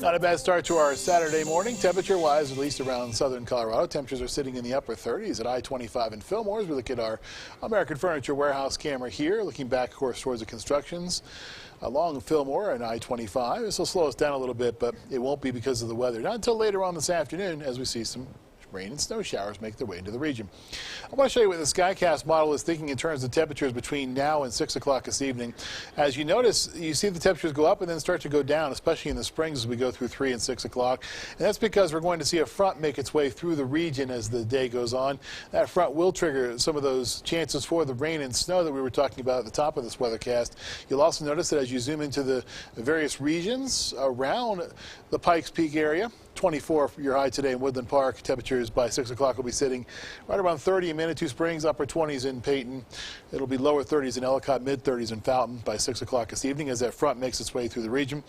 Not a bad start to our Saturday morning. Temperature-wise, at least around southern Colorado, temperatures are sitting in the upper 30s at I-25 in Fillmore. As we look at our American Furniture Warehouse camera here, looking back, of course, towards the constructions along Fillmore and I-25. This will slow us down a little bit, but it won't be because of the weather. Not until later on this afternoon as we see some rain and snow showers make their way into the region. I want to show you what the SkyCast model is thinking in terms of temperatures between now and 6 o'clock this evening. As you notice, you see the temperatures go up and then start to go down, especially in the springs as we go through 3 and 6 o'clock. And that's because we're going to see a front make its way through the region as the day goes on. That front will trigger some of those chances for the rain and snow that we were talking about at the top of this weathercast. You'll also notice that as you zoom into the various regions around the Pikes Peak area, 24 for your high today in Woodland Park. Temperatures by 6 o'clock will be sitting right around 30 in Manitou Springs, upper 20s in Peyton. It'll be lower 30s in Ellicott, mid 30s in Fountain by 6 o'clock this evening as that front makes its way through the region.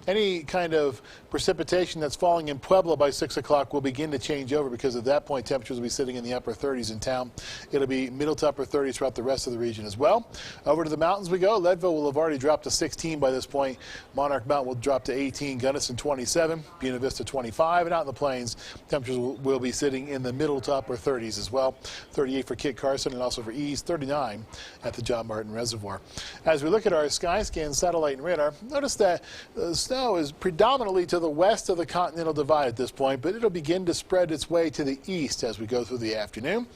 Any kind of precipitation that's falling in Pueblo by 6 o'clock will begin to change over because at that point temperatures will be sitting in the upper 30s in town. It'll be middle to upper 30s throughout the rest of the region as well. Over to the mountains we go. Leadville will have already dropped to 16 by this point. Monarch Mountain will drop to 18, Gunnison 27, Buena Vista 25, and out in the plains temperatures will be sitting in the middle to upper 30s as well. 38 for Kit Carson and also for East, 39 at the John Martin Reservoir. As we look at our SkyScan satellite and radar, notice that the snow is predominantly to the west of the Continental Divide at this point, but it'll begin to spread its way to the east as we go through the afternoon.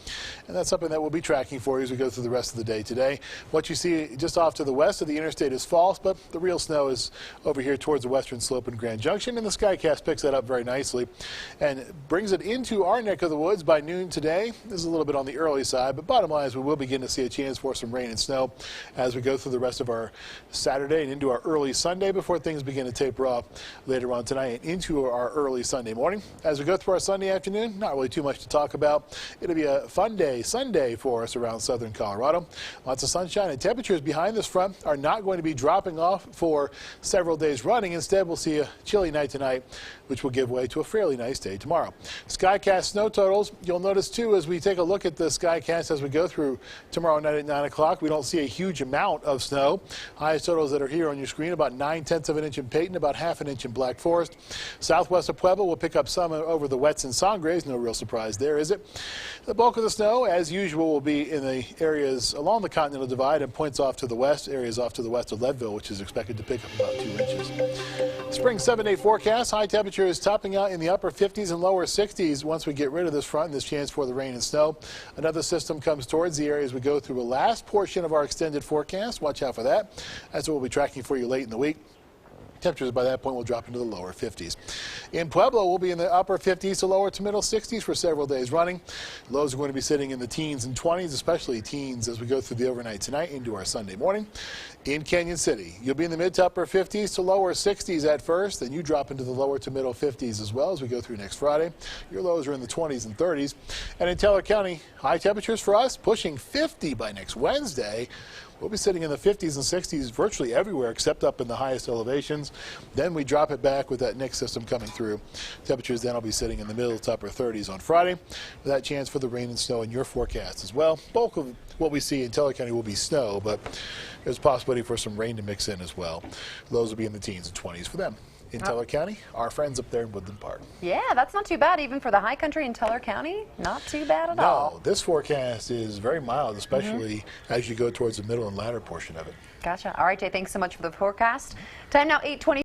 And that's something that we'll be tracking for you as we go through the rest of the day today. What you see just off to the west of the interstate is false, but the real snow is over here towards the western slope in Grand Junction, and the SkyCast picks that up very nicely and brings it into our neck of the woods by noon today. This is a little bit on the early side, but bottom line is we will begin to see a chance for some rain and snow as we go through the rest of our Saturday and into our early Sunday before things begin to taper off later on tonight and into our early Sunday morning. As we go through our Sunday afternoon, not really too much to talk about. It'll be a fun day, Sunday for us around southern Colorado. Lots of sunshine and temperatures behind this front are not going to be dropping off for several days running. Instead, we'll see a chilly night tonight, which will give way to a fairly nice day tomorrow. SkyCast snow totals, you'll notice too as we take a look at the SkyCast as we go through tomorrow night at 9 o'clock. We don't see a huge amount of snow. Highest totals that are here on your screen, about 9/10 of an inch in Peyton, about ½ an inch in Black Forest. Southwest of Pueblo will pick up some over the Wets and Sangres. No real surprise there, is it? The bulk of the snow, as usual, will be in the areas along the Continental Divide and points off to the west, areas off to the west of Leadville, which is expected to pick up about 2 inches. Spring 7-day forecast, high temperatures topping out in the upper 50s and lower 60s once we get rid of this front and this chance for the rain and snow. Another system comes towards the areas we go through the last portion of our extended forecast. Watch out for that. That's what we'll be tracking for you late in the week. Temperatures by that point will drop into the lower 50s. In Pueblo, we'll be in the upper 50s to lower to middle 60s for several days running. Lows are going to be sitting in the teens and 20s, especially teens as we go through the overnight tonight into our Sunday morning. In Canyon City, you'll be in the mid to upper 50s to lower 60s at first, then you drop into the lower to middle 50s as well as we go through next Friday. Your lows are in the 20s and 30s. And in Teller County, high temperatures for us pushing 50 by next Wednesday. We'll be sitting in the 50s and 60s virtually everywhere except up in the highest elevations. Then we drop it back with that next system coming through. Temperatures then will be sitting in the middle to upper 30s on Friday. With that chance for the rain and snow in your forecast as well. Bulk of what we see in Teller County will be snow, but there's a possibility for some rain to mix in as well. Lows will be in the teens and 20s for them. In Teller County, our friends up there in Woodland Park. Yeah, that's not too bad, even for the high country in Teller County. Not too bad at all. No, this forecast is very mild, especially as you go towards the middle and latter portion of it. Gotcha. All right, Jay, thanks so much for the forecast. Time now 8:20.